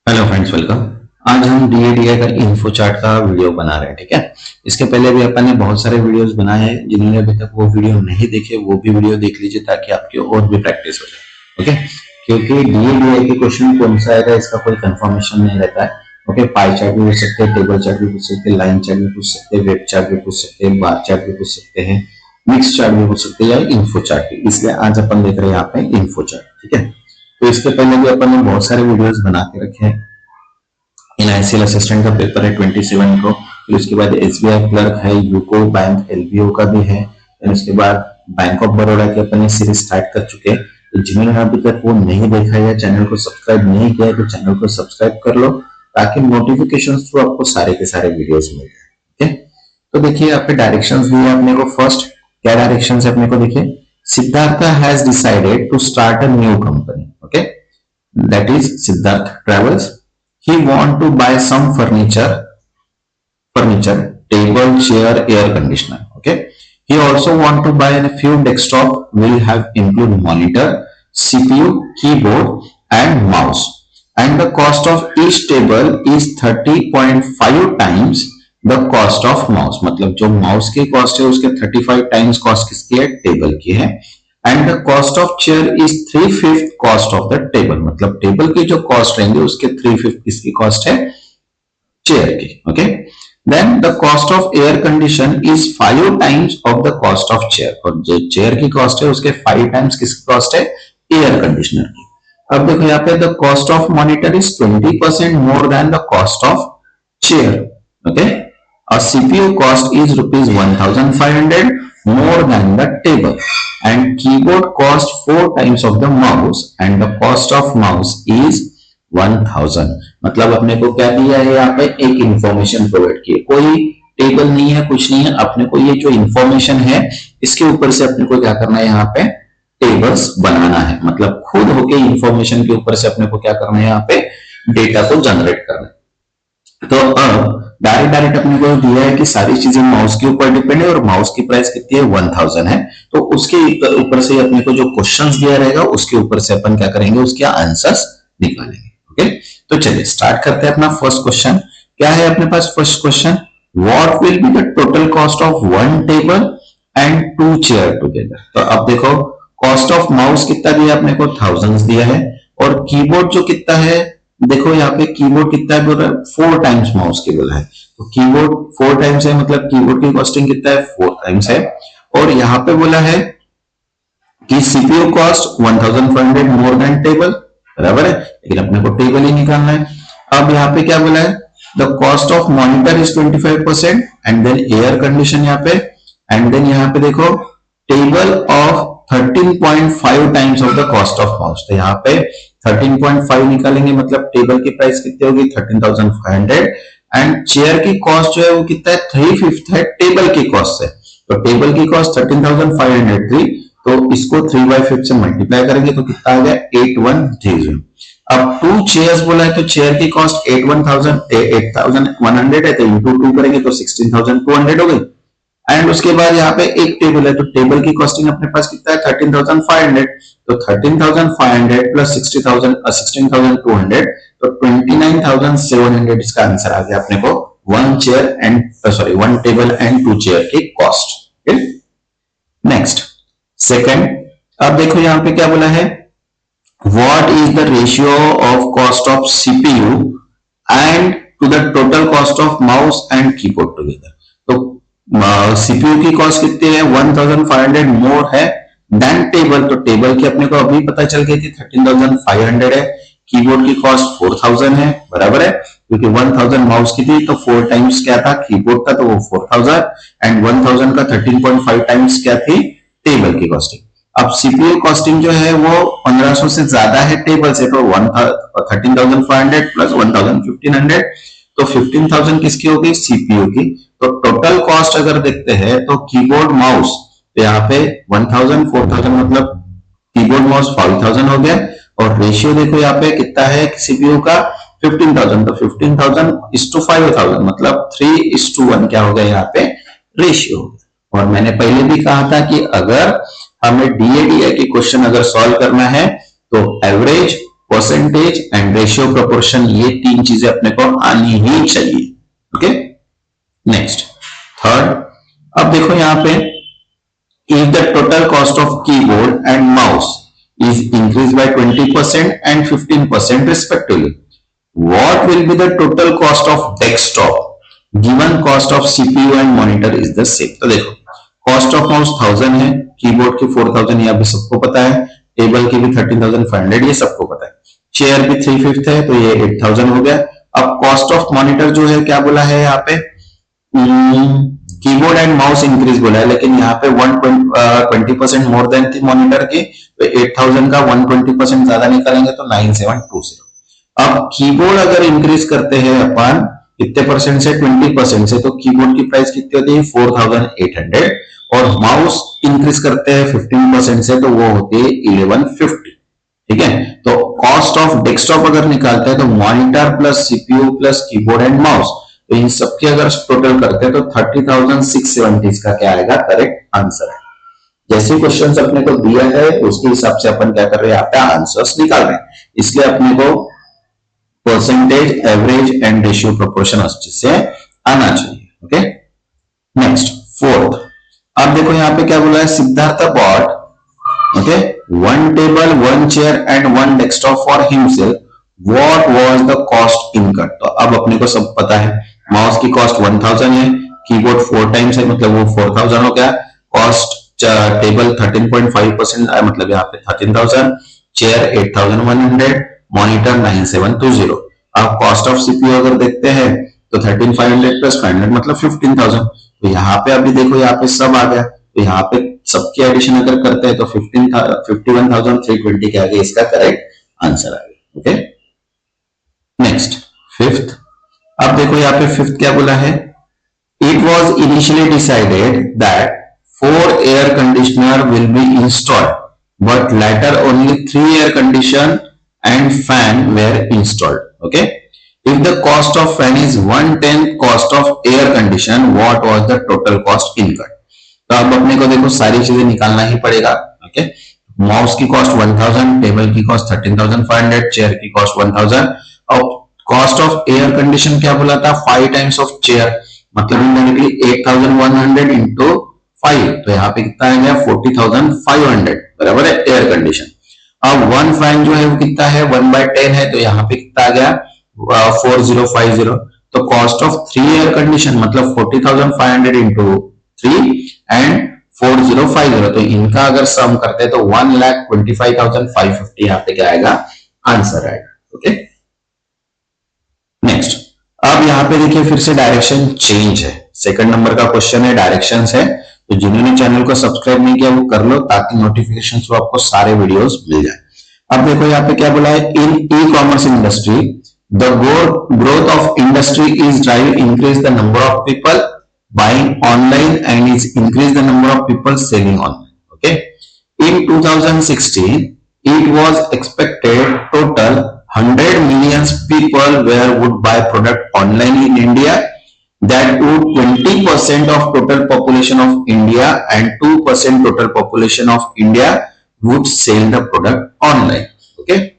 Hello friends, welcome. आज हम डीएडीए का इन्फो चार्ट का वीडियो बना रहे हैं, ठीक है। इसके पहले भी अपन ने बहुत सारे वीडियोस बनाए हैं। जिन्होंने अभी तक वो वीडियो नहीं देखे वो भी वीडियो देख लीजिए ताकि आपकी और भी प्रैक्टिस हो जाए, ओके। क्योंकि डीएडीए के क्वेश्चन कौन सा आएगा इसका कोई कंफर्मेशन नहीं रहता है, ओके। पाई चार्ट भी पूछ सकते हैं, टेबल चार्ट भी पूछ सकते हैं, लाइन चार्ट भी पूछ सकते हैं, वेब चार्ट भी पूछ सकते हैं, बार चार्ट भी पूछ सकते हैं, मिक्स चार्ट भी पूछ सकते हैं, या इन्फो चार्ट भी। इसलिए आज अपन देख रहे हैं यहाँ पे इन्फो चार्ट, ठीक है। तो इसके पहले भी अपन ने बहुत सारे वीडियोस बना के रखे हैं। इन आईसीएल असिस्टेंट का पेपर है 27 को, फिर उसके बाद एसबीआई क्लर्क है, यूको बैंक एलबीओ का भी है, फिर उसके बाद बैंक ऑफ बड़ौदा की अपन ने सीरीज स्टार्ट कर चुके हैं। तो जिन्होंने अभी तक वो नहीं देखा है या चैनल को सब्सक्राइब नहीं किया है तो चैनल को सब्सक्राइब कर लो ताकि नोटिफिकेशन थ्रू आपको सारे के सारे वीडियोस मिल जाए, ठीक है। तो देखिए यहाँ पे डायरेक्शंस दिए अपने को। फर्स्ट क्या डायरेक्शन है अपने को, देखिए Siddharth has decided to start a new company, okay, that is Siddharth travels. He want to buy some furniture, table, chair, air conditioner. Okay. He also want to buy a few desktop will have include monitor, CPU, keyboard, and mouse. And the cost of each table is 30.5 times the cost of mouse. मतलब जो mouse की cost है उसके 35 times cost किसकी है, table की है। And the cost of chair is 3/5 cost of the table. मतलब टेबल की जो कॉस्ट रहेंगे उसके 3/5 किसकी कॉस्ट है, चेयर की, okay. Then the cost of air condition is 5 times of the cost of chair. और जो चेयर की कॉस्ट है उसके 5 टाइम्स किसकी कॉस्ट है, एयर कंडीशनर की। अब देखो यहाँ पे the cost of monitor is 20% more than the cost of chair, okay. और CPU cost is ₹1,500 more than the table, and keyboard cost 4 times of the mouse, and the cost of mouse is 1,000। मतलब अपने को क्या दिया है यहाँ पे, एक इंफॉर्मेशन प्रोवाइड की है। कोई टेबल नहीं है, कुछ नहीं है, अपने को ये जो इंफॉर्मेशन है इसके ऊपर से अपने को क्या करना है, यहाँ पे टेबल्स बनाना है। मतलब खुद होके इंफॉर्मेशन के ऊपर से अपने को क्या करना है, यहाँ पे डेटा को जनरेट करना है। तो अब डायरेक्ट अपने को दिया है कि सारी चीजें माउस के ऊपर डिपेंड है और माउस की प्राइस कितनी है, 1000 है। तो उसके ऊपर से अपने को जो क्वेश्चंस दिया रहेगा उसके ऊपर से अपन क्या करेंगे, उसके आंसर्स निकालेंगे, ओके। तो चलिए स्टार्ट करते हैं अपना फर्स्ट क्वेश्चन। क्या है अपने पास first question, what will be the total cost of 1 table and 2 chair together. तो अब देखो कॉस्ट ऑफ माउस कितना दिया अपने को, 1000 दिया है। और कीबोर्ड जो कितना है, देखो यहाँ पे कीबोर्ड कितना है, बोल रहा है 4 टाइम्स माउस की बोला है। तो कीबोर्ड 4 टाइम्स है, मतलब कीबोर्ड की कॉस्टिंग कितना है, 4 टाइम्स है। और यहाँ पे बोला है कि CPU cost 1500 more than table, बराबर है, लेकिन अपने को टेबल ही निकालना है। अब यहाँ पे क्या बोला है, the cost of monitor is 25% and then air condition यहाँ पे, एंड देन यहाँ पे देखो table of 13.5 times of the cost of mouse. तो यहाँ पे 13.5 निकालेंगे, मतलब टेबल की प्राइस कितनी होगी, 13,500। एंड चेयर की कॉस्ट जो है वो कितना है, 3/5 है टेबल की कॉस्ट से। तो टेबल की कॉस्ट 13,503, तो इसको 3/5 से मल्टीप्लाई करेंगे तो कितना आ गया, 8130। अब 2 चेयर्स बोला है तो चेयर की कॉस्ट 8,100 है, तो इंटू 2 करेंगे तो 16,200 हो गई। एंड उसके बाद यहाँ पे एक टेबल है तो टेबल की कॉस्टिंग अपने पास कितना है, 13,500। तो 13,500 प्लस 16,200 तो 29,700 इसका आंसर आ गया अपने को, 1 टेबल एंड 2 चेयर की कॉस्ट। नेक्स्ट सेकंड, अब देखो यहाँ पे क्या बोला है, what is the ratio of cost of CPU and to the total cost of mouse and keyboard together. तो सीपीयू की कॉस्ट कितनी है, 1500 मोर है देन टेबल। तो टेबल की अपने को अभी पता चल गई थी 13,500 है। कीबोर्ड की कॉस्ट 4000 है, बराबर है, क्योंकि 1000 माउस की थी तो 4 टाइम्स क्या था, कीबोर्ड का, तो वो 4000 एंड 1000 का 13.5 टाइम्स क्या थी, टेबल की कॉस्टिंग। अब सीपीयू कॉस्टिंग जो है वो 1500 से ज्यादा है टेबल से, तो 13,500 प्लस 1,500, तो 15,000 किसकी होगी, सीपीयू की। तो टोटल कॉस्ट अगर देखते हैं तो कीबोर्ड माउस, तो यहाँ पे 1000 4000 मतलब कीबोर्ड माउस 5000 हो गया। और रेशियो देखो यहाँ पे कितना है सीपीयू का, 15,000, तो 15,000:5000 मतलब 3:1 क्या हो गया यहाँ पे रेशियो। और मैंने पहले भी कहा था कि अगर हमें डीएडीए के क्वेश्चन अगर सॉल्व करना है तो average, percentage and ratio proportion, ये तीन चीजें अपने को आनी ही चाहिए। ओके, नेक्स्ट थर्ड, अब देखो यहां पे if the total cost of keyboard and mouse is increased by 20% and 15% respectively, what will be the total cost of desktop given cost of CPU and monitor is the same। तो देखो cost of mouse 1000 है, keyboard की 4000, ये अभी सबको पता है, table की भी 13500, ये सबको पता है, चेयर भी 3/5 है तो ये 8000 हो गया। अब कॉस्ट ऑफ मॉनिटर जो है क्या बोला है यहाँ पे, कीबोर्ड एंड माउस इंक्रीज बोला है, लेकिन यहाँ पे 120% मोर देन थी मॉनिटर की, तो 8000 का 120% ज्यादा निकालेंगे तो 9720। अब कीबोर्ड अगर इंक्रीज करते हैं अपन कितने परसेंट से, 20% से, तो कीबोर्ड की प्राइस कितनी होती है 4800, और माउस इंक्रीज करते हैं 15% से तो वो होती है 1150। ठीक है, तो कॉस्ट ऑफ डेस्कटॉप अगर निकालते हैं तो monitor plus CPU plus keyboard and mouse, तो इन सबके अगर टोटल करते हैं तो 30,670 इसका क्या आएगा, करेक्ट आंसर है। जैसे क्वेश्चंस अपने को दिया है उसके हिसाब से अपन क्या कर रहे हैं, यहाँ पे आंसर्स निकाल रहे हैं, इसलिए अपने को percentage, average and ratio proportion अच्छे से आना चाहिए। ओके, नेक्स्ट फोर्थ, अब देखो यहाँ पे क्या बोला है, Siddharth bought okay 1 table 1 chair and 1 desktop for himself, what was the cost incurred. तो अब अपने को सब पता है, माउस की कॉस्ट 1000 है, कीबोर्ड 4 टाइम्स है मतलब वो 4000 हो गया, कॉस्ट टेबल 13.5% मतलब यहाँ पे 13000, चेयर 8100, मॉनिटर 9720। अब कॉस्ट ऑफ सीपीयू अगर देखते हैं तो 13500 प्लस 500 मतलब 15000। तो यहाँ पे अभी देखो यहाँ पे सब आ गया, तो यहाँ पे सबकी एडिशन अगर करते हैं तो 51,320 के आगे इसका करेक्ट आंसर आ गया। ओके, नेक्स्ट फिफ्थ, अब देखो यहाँ पे फिफ्थ क्या बोला है, it was initially decided that 4 air conditioner will be installed but later only 3 air condition and fan were installed. Okay, if the cost of fan is 1/10 cost of air condition, what was the total cost incurred। तो अब अपने को देखो सारी चीजें निकालना ही पड़ेगा। Okay, mouse की कॉस्ट 1000, टेबल की कॉस्ट 13500, चेयर की कॉस्ट 1000, और कॉस्ट ऑफ एयर कंडीशन क्या बोला था, 5 टाइम्स ऑफ चेयर मतलब इनडायरेक्टली 8100 इंटू 5, तो यहाँ पे कितना आ गया 40,500 बराबर है एयर कंडीशन। अब 1 फैन जो है वो कितना है 1/10 है, तो यहाँ पे कितना आ गया 4050। तो कॉस्ट ऑफ 3 एयर कंडीशन मतलब 40,500 इंटू 3 एंड 4050, तो इनका अगर सम करते हैं तो 1,25,550 यहाँ पे क्या आएगा आंसर आएगा। ओके, नेक्स्ट, अब यहाँ पे देखिए फिर से डायरेक्शन चेंज है, सेकंड नंबर का क्वेश्चन है, डायरेक्शन है, तो जिन्होंने चैनल को सब्सक्राइब नहीं किया वो कर लो ताकि नोटिफिकेशन थ्रू आपको सारे वीडियोस मिल जाए। अब देखो यहाँ पे क्या बोला है, in e commerce industry the growth of industry is drive increase the number of people buying online and is increase the number of people selling online। Okay, in 2016 it was expected total 100 million people would buy product online in India, that would 20% of total population of India and 2% total population of India would sell the product online। Okay,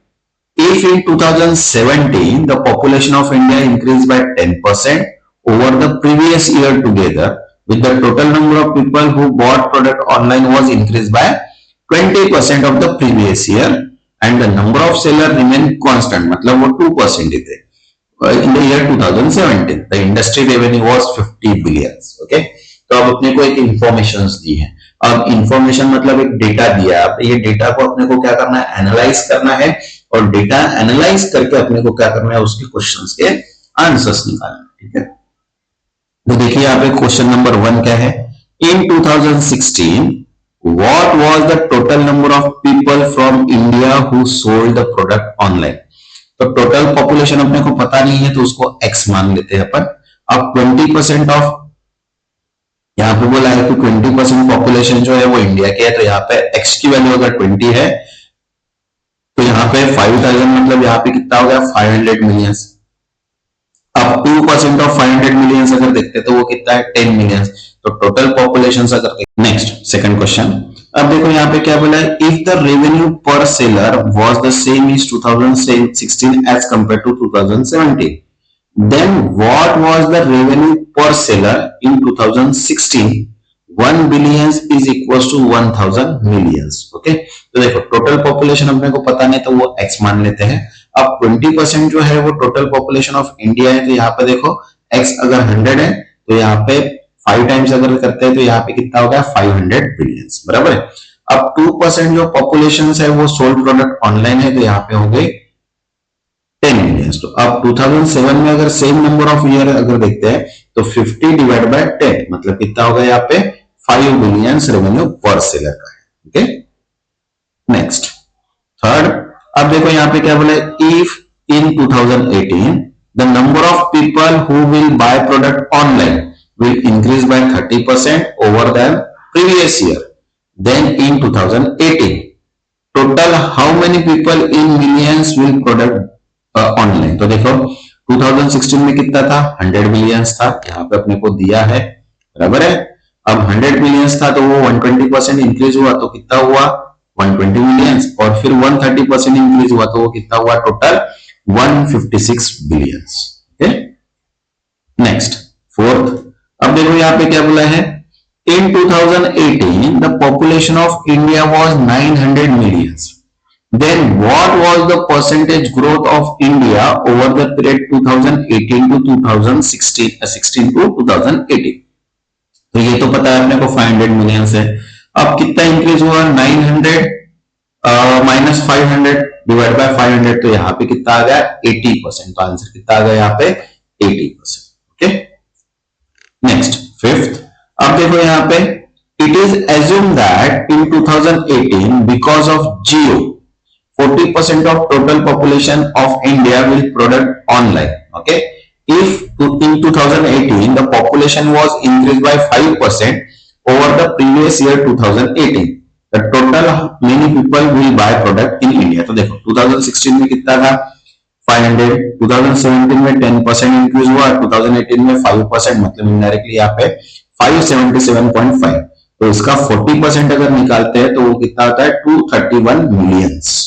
if in 2017 the population of India increased by 10% over the previous year together with the total number of people who bought product online was increased by 20% of the previous year and the number of seller remained constant मतलब वो 2% ही थे। in the year 2017 the industry revenue was 50 billions। okay, तो अब अपने को एक information दी है, अब इंफॉर्मेशन मतलब एक डेटा दिया है, अब ये डेटा को अपने को क्या करना है एनालाइज करना है, और डेटा एनालाइज करके अपने को क्या करना है उसके क्वेश्चंस के आंसर्स निकालना है। ठीक है, तो देखिए यहाँ पे क्वेश्चन नंबर 1 क्या है, इन 2016 what was the total number of people from India who sold the product online. तो टोटल पॉपुलेशन अपने को पता नहीं है तो उसको x मान लेते हैं अपन। अब 20% ऑफ यहाँ पे बोला है कि 20% पॉपुलेशन जो है वो इंडिया की है, तो यहाँ पे x की वैल्यू अगर 20 है तो यहाँ पे 5000 मतलब यहाँ पे कितना हो गया 500 मिलियंस। अब 2% ऑफ 500 मिलियंस अगर देखते तो वो कितना है 10 मिलियंस। तो टोटल पॉपुलेशन अगर नेक्स्ट सेकंड क्वेश्चन, अब देखो यहाँ पे क्या बोला है, if the revenue per seller was the same is 2016 as compare to 2017, then what was the revenue per seller in 2016? 1 billions is equals to 1000 millions. Okay, तो देखो टोटल पॉपुलेशन अपने को पता नहीं तो वो x मान लेते हैं। अब 20% जो है वो टोटल पॉपुलेशन ऑफ इंडिया है, तो यहाँ पे देखो x अगर 100 है तो यहाँ पे 5 टाइम्स अगर करते हैं तो यहाँ पे कितना होगा 500 बिलियंस, बराबर है। अब 2% जो पॉपुलेशन है वो सोल्ड प्रोडक्ट ऑनलाइन है, तो यहाँ पे हो गई 10 मिलियंस। तो अब 2007 में अगर सेम नंबर ऑफ ईयर अगर देखते हैं तो 50 डिवाइड बाय 10 मतलब कितना होगा यहाँ पे 5 बिलियंस रेवेन्यू पर सेलर का है। ओके, नेक्स्ट थर्ड, अब देखो यहाँ पे क्या बोले, if in 2018 the number of people who will by product online will increase by 30% over the previous year, then in 2018 total how many people in millions will product online? तो देखो 2016 में कितना था 100 मिलियंस था, यहाँ पे अपने को दिया है, बराबर है। अब 100 मिलियंस था तो वो 120% इंक्रीज हुआ तो कितना हुआ 120 मिलियंस, और फिर 130% इंक्रीज हुआ तो वो कितना हुआ total 156 billions. Okay, next fourth, अब देखो यहाँ पे क्या बोला है, in 2018 the population of India was 900 millions, then what was the percentage growth of India over the period 2018 to 2016 to 2018? तो ये तो पता है अपने को 500 मिलियंस है। अब कितना इंक्रीज हुआ 900 माइनस 500 डिवाइड बाय 500, तो यहाँ पे कितना आ गया 80%, तो आंसर कितना आ गया यहाँ पे 80%। ओके, नेक्स्ट फिफ्थ, अब देखो यहाँ पे it is assume that in 2018 because of Jio 40% of total population of India will product online. Okay, if in 2018 the population was increased by 5% over the previous year 2018, the total many people will buy product in India. तो देखो 2016 में कितना था 500, 2017 में 10% increase हुआ, 2018 में 5%, मतलब indirectly यहाँ पे 577.5, तो इसका 40% अगर निकालते हैं तो वो कितना होता है 231 मिलियंस।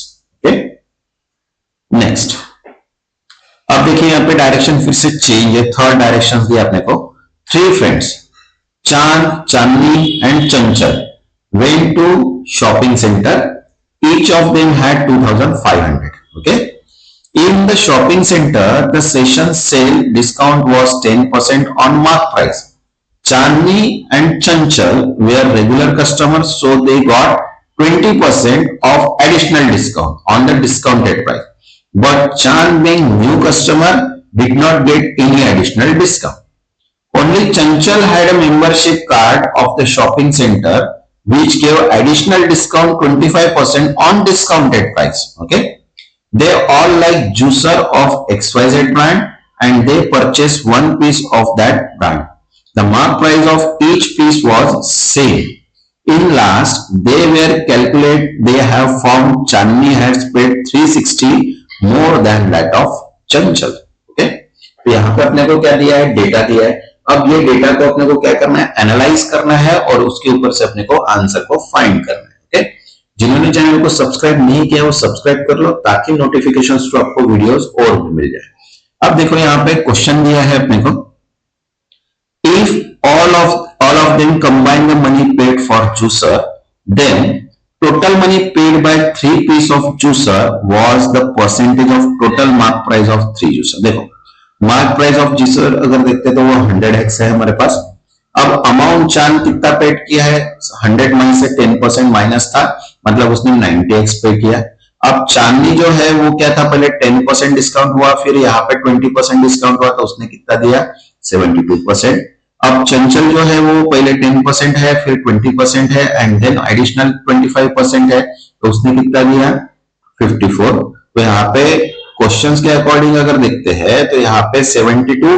ओके, नेक्स्ट, अब देखिए यहाँ पे डायरेक्शन फिर से चेंज है, थर्ड डायरेक्शन दिया अपने को। 3 फ्रेंड्स चांद, चांदनी and Chanchal went to shopping center, each of them had 2500. Okay, in the shopping center the session sale discount was 10% on mark price. Chandni and Chanchal were regular customers, so they got 20% of additional discount on the discounted price, but Chand being new customer did not get any additional discount. Only Chanchal had a membership card of the shopping center which gave additional discount 25% on discounted price. Okay, they all like juicer of XYZ brand and they purchased one piece of that brand. The mark price of each piece was same. In last they were calculate, they have found Chandni has paid 360 more than that of Chanchal. Okay, तो यहाँ पे अपने को क्या दिया है, data दिया है। अब ये डेटा को अपने को क्या करना है, एनालाइज करना है और उसके ऊपर से अपने को आंसर को फाइंड करना है। ओके, जिन्होंने चैनल को सब्सक्राइब नहीं किया वो सब्सक्राइब कर लो ताकि नोटिफिकेशंस तो आपको वीडियोस और भी मिल जाए। अब देखो यहाँ पे क्वेश्चन दिया है अपने को, if all of them combine the money paid for juicer, then total money paid by 3 piece of juicer was the percentage of total mark price of 3 juicer। देखो मार्क प्राइस ऑफ जूसर अगर देखते तो वो 100x है हमारे पास। अब amount चांद कितना पेड किया है, 100 में से 10% माइनस था, मतलब उसने 90x पे किया। अब चांदनी जो है वो क्या था, पहले 10% डिस्काउंट हुआ, फिर यहाँ पे 20% डिस्काउंट हुआ, तो उसने कितना दिया 72%। अब चंचल जो है वो पहले 10% है, फिर 20% है एंड देन एडिशनल 25% है, तो उसने कितना दिया 54। तो यहाँ पे क्वेश्चंस के अकॉर्डिंग अगर देखते हैं तो यहाँ पे 72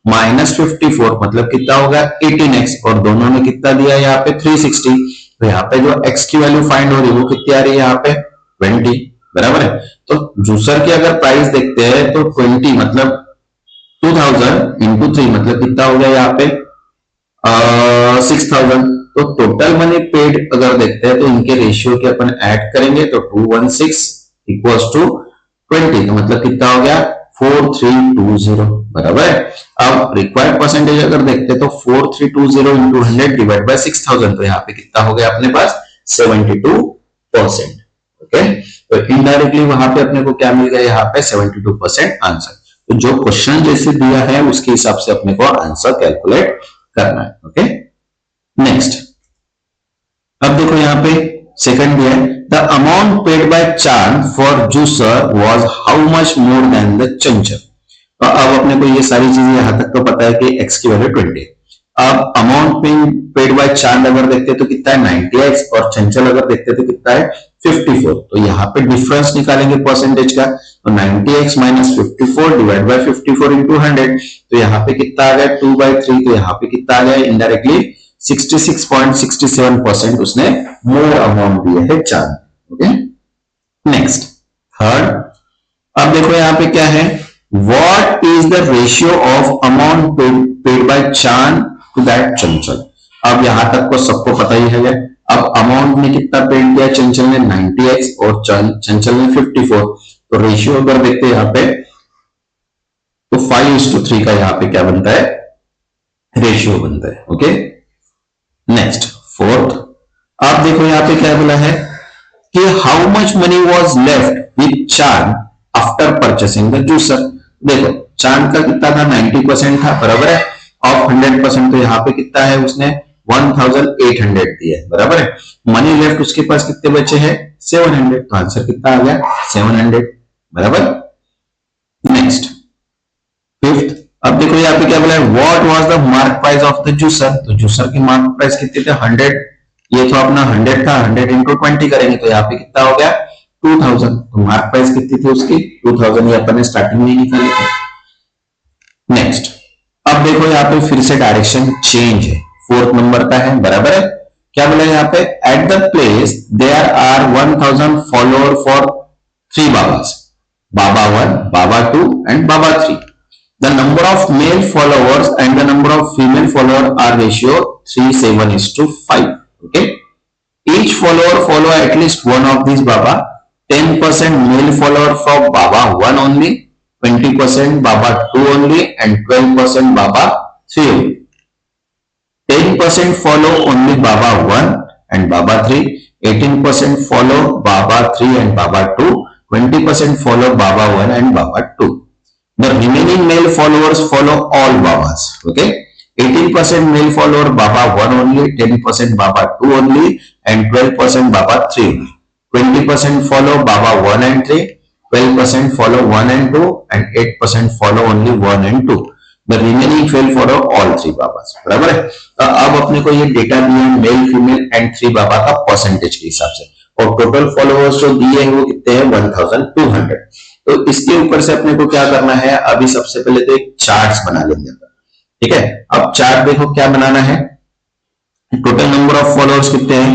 माइनस 54 मतलब कितना होगा 18x, और दोनों ने कितना दिया यहाँ पे 360। तो यहाँ पे जो x की वैल्यू फाइंड हो रही है वो कितनी आ रही है यहाँ पे 20, बराबर है। तो जूसर की अगर प्राइस देखते हैं तो 20 मतलब 2000 इंटू 3 मतलब कितना हो गया यहाँ पे 6000। तो टोटल मनी पेड अगर देखते हैं तो इनके रेशियो के अपन ऐड करेंगे तो 216 इक्वल्स टू 20, तो मतलब कितना हो गया 4320 बराबर। अब रिक्वायर्ड परसेंटेज अगर देखते हैं तो 4320 इंटू 100 डिवाइड बाय 6000, तो यहाँ पे कितना हो गया अपने पास 72%। ओके, तो इनडायरेक्टली वहां पे अपने को क्या मिल गया, यहाँ पे 72% आंसर। तो जो क्वेश्चन जैसे दिया है उसके हिसाब से अपने को आंसर कैलकुलेट करना है। ओके, नेक्स्ट अब देखो यहाँ पे सेकंड दिया है, द अमाउंट पेड बाय चांद for juicer was how much more than the चंचल। तो अब अपने को ये सारी चीजें यहां तक तो पता है कि x की वैल्यू 20 है। अब अमाउंट पेड बाय चांद अगर देखते तो कितना है 90x, और चंचल अगर देखते तो कितना है 54। तो यहाँ पे डिफरेंस निकालेंगे परसेंटेज का, तो 90x minus 54 divide by 54 into 100, तो यहाँ पे कितना आ गया 2/3, तो यहाँ पे कितना आ गया इनडायरेक्टली 66.67% उसने मोर अमाउंट दिया है चांद। ओके, नेक्स्ट थर्ड, अब देखो यहाँ पे क्या है, what is the ratio of amount paid by चांद टू दैट चंचल। अब यहां तक को सबको पता ही है। अब अमाउंट में कितना पेड किया चंचल ने 90x और चंचल ने 54, तो रेशियो अगर देखते हैं यहाँ पे तो 5:3 का यहाँ पे क्या बनता है रेशियो बनता है। ओके, नेक्स्ट फोर्थ, आप देखो यहाँ पे क्या बोला है कि how much money was left with चांद आफ्टर परचेसिंग द जूसर। देखो चांद का कितना था 90% था बराबर है, ऑफ 100%, तो यहाँ पे कितना है उसने 1800 दिया है बराबर है। मनी लेफ्ट उसके पास कितने बचे हैं 700, तो आंसर कितना आ गया 700 बराबर। नेक्स्ट फिफ्थ, अब देखो यहाँ पे क्या बोला है, what was the mark price of the juicer. तो जूसर की मार्क प्राइस कितनी थी 100, ये तो अपना 100 था, 100 इंटू 20 करेंगे तो यहाँ पे कितना हो गया 2000। तो मार्क प्राइस कितनी थी उसकी 2000, ये अपन ने स्टार्टिंग में निकाली थी। नेक्स्ट, अब देखो यहाँ पे फिर से डायरेक्शन चेंज है, फोर्थ नंबर का है बराबर है। क्या बोला यहाँ पे, at the place there are 1000 follower for 3 babas, baba 1, baba 2 and baba 3। The number of male followers and the number of female followers are ratio 3:7:5. Okay. Each follower follow at least one of these Baba. 10% male follower for Baba 1 only, 20% Baba 2 only, and 12% Baba 3 only. 10% follow only Baba 1 and Baba 3. 18% follow Baba 3 and Baba 2. 20% follow Baba 1 and Baba 2. The remaining male followers follow all Babas. Okay, 18% male follower Baba 1 only, 10% Baba 2 only, and 12% Baba 3 only. 20% follow Baba 1 and 3, 12% follow 1 and 2, and 8% follow only 1 and 2. The remaining fail follow all 3 Babas. बराबर है। अब अपने को ये data दिया male female and 3 बाबा का percentage के हिसाब से, और टोटल फॉलोअर्स जो दिए हैं वो कितने हैं 1200। तो इसके ऊपर से अपने को क्या करना है, अभी सबसे पहले तो एक चार्ट्स बना लेंगे। ठीक है, अब चार्ट देखो क्या बनाना है, टोटल नंबर ऑफ फॉलोअर्स कितने हैं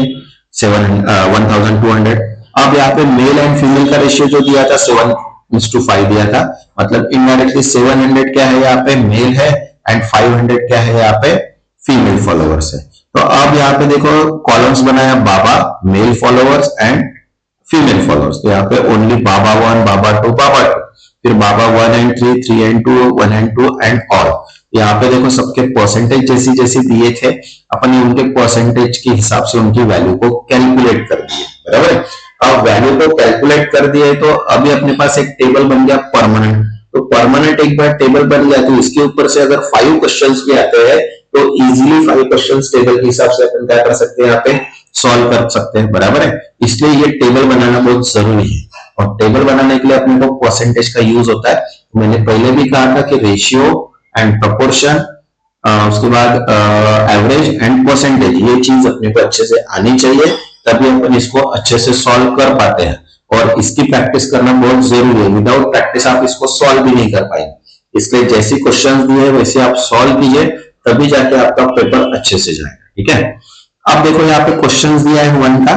1200। अब यहाँ पे मेल एंड फीमेल का रेशियो जो दिया था 7:5 दिया था, मतलब इनडायरेक्टली 700 क्या है यहाँ पे मेल है एंड 500 क्या है यहाँ पे फीमेल फॉलोअर्स है। तो अब यहाँ पे देखो कॉलम्स बनाया baba, male followers and female followers, तो यहाँ पे ओनली बाबा 1, बाबा 2, बाबा 2, फिर बाबा 1 and 3, 3 and 2, 1 and 2 and all. यहाँ पे देखो सबके परसेंटेज जैसी जैसी दिए थे अपन उनके परसेंटेज के हिसाब से उनकी वैल्यू को कैलकुलेट कर दिए बराबर है। अब वैल्यू को कैलकुलेट कर दिए तो अभी अपने पास एक टेबल बन गया परमानेंट। तो परमानेंट एक बार टेबल बन गया तो इसके ऊपर से अगर 5 क्वेश्चंस भी आते हैं तो इजीली 5 क्वेश्चंस टेबल के हिसाब से अपन क्या कर सकते हैं यहाँ पे सॉल्व कर सकते हैं बराबर है। इसलिए ये टेबल बनाना बहुत जरूरी है, और टेबल बनाने के लिए अपने को परसेंटेज का यूज होता है। मैंने पहले भी कहा था कि रेशियो एंड प्रोपोर्शन, उसके बाद एवरेज एंड परसेंटेज, ये चीज अपने को अच्छे से आनी चाहिए, तभी अपन इसको अच्छे से सॉल्व कर पाते हैं। और इसकी प्रैक्टिस करना बहुत जरूरी है, विदाउट प्रैक्टिस आप इसको सॉल्व भी नहीं कर पाएंगे। इसलिए जैसे क्वेश्चन दिए वैसे आप सॉल्व कीजिए, तभी जाके आपका पेपर अच्छे से जाएगा। ठीक है, अब देखो यहाँ पे क्वेश्चन दिया है 1 का,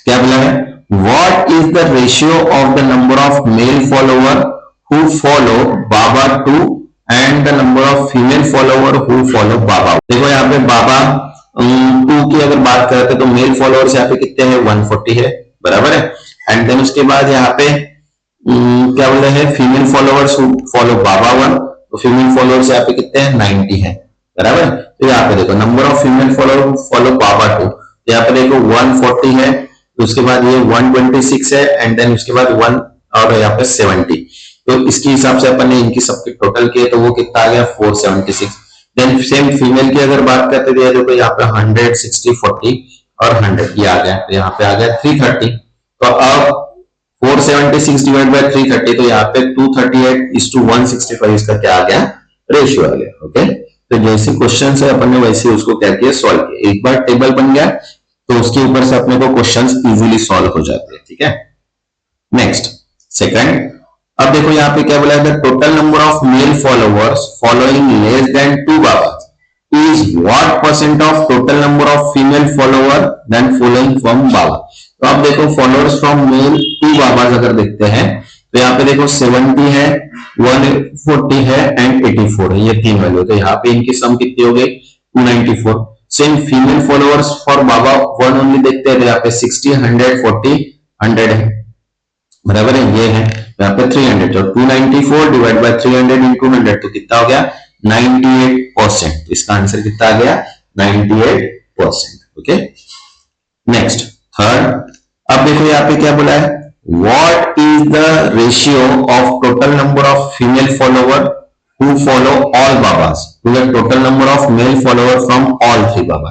क्या बोला है, what is the ratio of the number of male follower who follow baba 2 and the number of female follower who follow baba. देखो यहाँ पे बाबा टू की अगर बात करते तो मेल फॉलोअर्स यहाँ पे कितने हैं, 140 है, बराबर है। एंड देन उसके बाद यहाँ पे क्या बोल रहे हैं, फीमेल फॉलोअर्स फॉलो बाबा 1, तो फीमेल फॉलोअर्स यहाँ पे कितने हैं, 90 है, बराबर है। तो यहाँ पे देखो number of female follower follow baba 2, तो यहाँ पे देखो 140 है, तो उसके बाद ये 126 है, एंड देन उसके बाद 1 और यहाँ पे 70, तो इसके हिसाब से अपन ने इनकी सबके टोटल किए तो वो कितना आ गया, 476। देन सेम फीमेल की अगर बात करते तो देखो यहाँ पे 100, 60, 40 और 100 ये आ गया, तो यहाँ पे आ गया 330। तो अब 476 डिवाइड बाय 330, तो यहाँ पे 238:165 इसका क्या आ गया, रेशियो आ गया। ओके, तो जैसे क्वेश्चन है अपन ने वैसे उसको क्या किया, सॉल्व किया। एक बार टेबल बन गया तो उसके ऊपर से अपने को क्वेश्चंस इजीली सॉल्व हो जाते हैं, ठीक है। नेक्स्ट सेकंड, अब देखो यहाँ पे क्या बोला है, the total number of male followers following less than 2 babas is what percent of total number of female follower then following from baba. तो आप देखो फॉलोअर्स फ्रॉम मेल 2 बाबास अगर देखते हैं तो यहाँ पे देखो 70 है, 140 है एंड 84 है, ये तीन वैल्यू। तो यहाँ पे इनकी सम कितनी हो गई, 294। Same female followers for Baba 1 only देखते हैं तो यहाँ पे 60, 100, 40, 100 है, बराबर है, ये है यहाँ पे 300, तो 294 डिवाइड बाय 300 इंटू 100 तो कितना हो गया, 98%। तो इसका आंसर कितना आ गया, 98%। ओके, नेक्स्ट थर्ड, अब देखो यहाँ पे क्या बोला है, what is the ratio of total number of female follower who follow all babas to the total number of male follower from all 3 baba.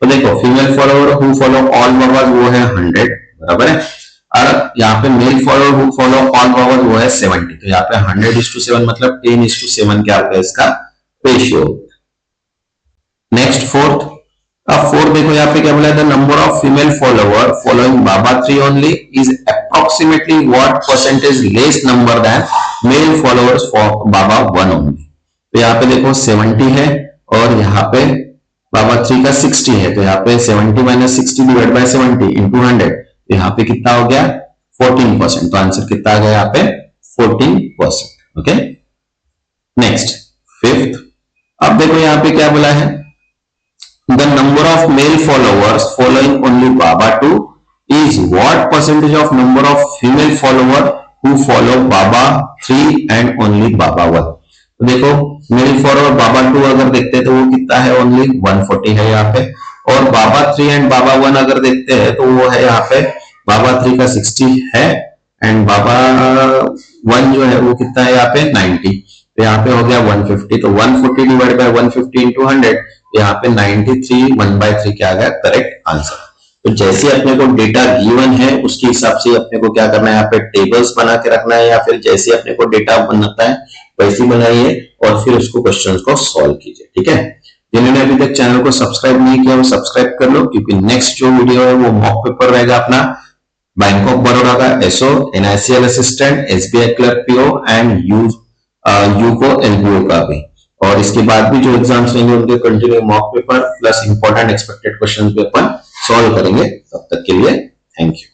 तो देखो female follower who follow all babas वो है 100, बराबर है, और यहाँ पे male follower who follow all babas वो है 70। तो यहाँ पे 100:7 मतलब 10:7 क्या होगा इसका रेशियो। नेक्स्ट फोर्थ, अब फोर्थ देखो यहाँ पे क्या बोला है, the number of female follower following Baba 3 only is approximately what percentage less number than male followers for Baba 1 only. तो यहाँ पे देखो 70 है और यहाँ पे बाबा 3 का 60 है, तो यहाँ पे 70 माइनस 60 डिवाइड बाय 70 इंटू 100, तो यहाँ पे कितना हो गया, 14%। तो आंसर कितना आ गया यहाँ पे, 14%। ओके, नेक्स्ट फिफ्थ, अब देखो यहाँ पे क्या बोला है, the number of male followers following only Baba 2 is what percentage of number of female follower who follow Baba 3 and only Baba 1। तो देखो मेल फॉलोअर बाबा 2 अगर देखते हैं तो वो कितना है, ओनली 140 है यहाँ पे, और बाबा 3 एंड बाबा 1 अगर देखते हैं तो वो है यहाँ पे, बाबा 3 का 60 है एंड बाबा 1 जो है वो कितना है यहाँ पे 90, तो यहाँ पे हो गया 150। तो 140 डिवाइड बाय 150 इंटू 100, यहाँ पे 93 1/3 क्या आ गया करेक्ट आंसर। तो जैसे अपने को डेटा गिवन है उसके हिसाब से अपने को क्या करना है, यहाँ पे टेबल्स बना के रखना है, या फिर जैसे अपने को डेटा बनता है वैसे बनाइए और फिर उसको क्वेश्चंस को सॉल्व कीजिए, ठीक है। जिन्होंने अभी तक चैनल को सब्सक्राइब नहीं किया वो सब्सक्राइब कर लो, क्योंकि नेक्स्ट जो वीडियो है वो मॉक पेपर रहेगा अपना बैंक ऑफ बड़ौदा का SO, NICL assistant, SBI clerk PO and UCO LBO का भी, और इसके बाद भी जो एग्जाम्स रहेंगे उनके continue mock paper plus important expected questions भी अपन सॉल्व करेंगे। तब तक के लिए थैंक यू।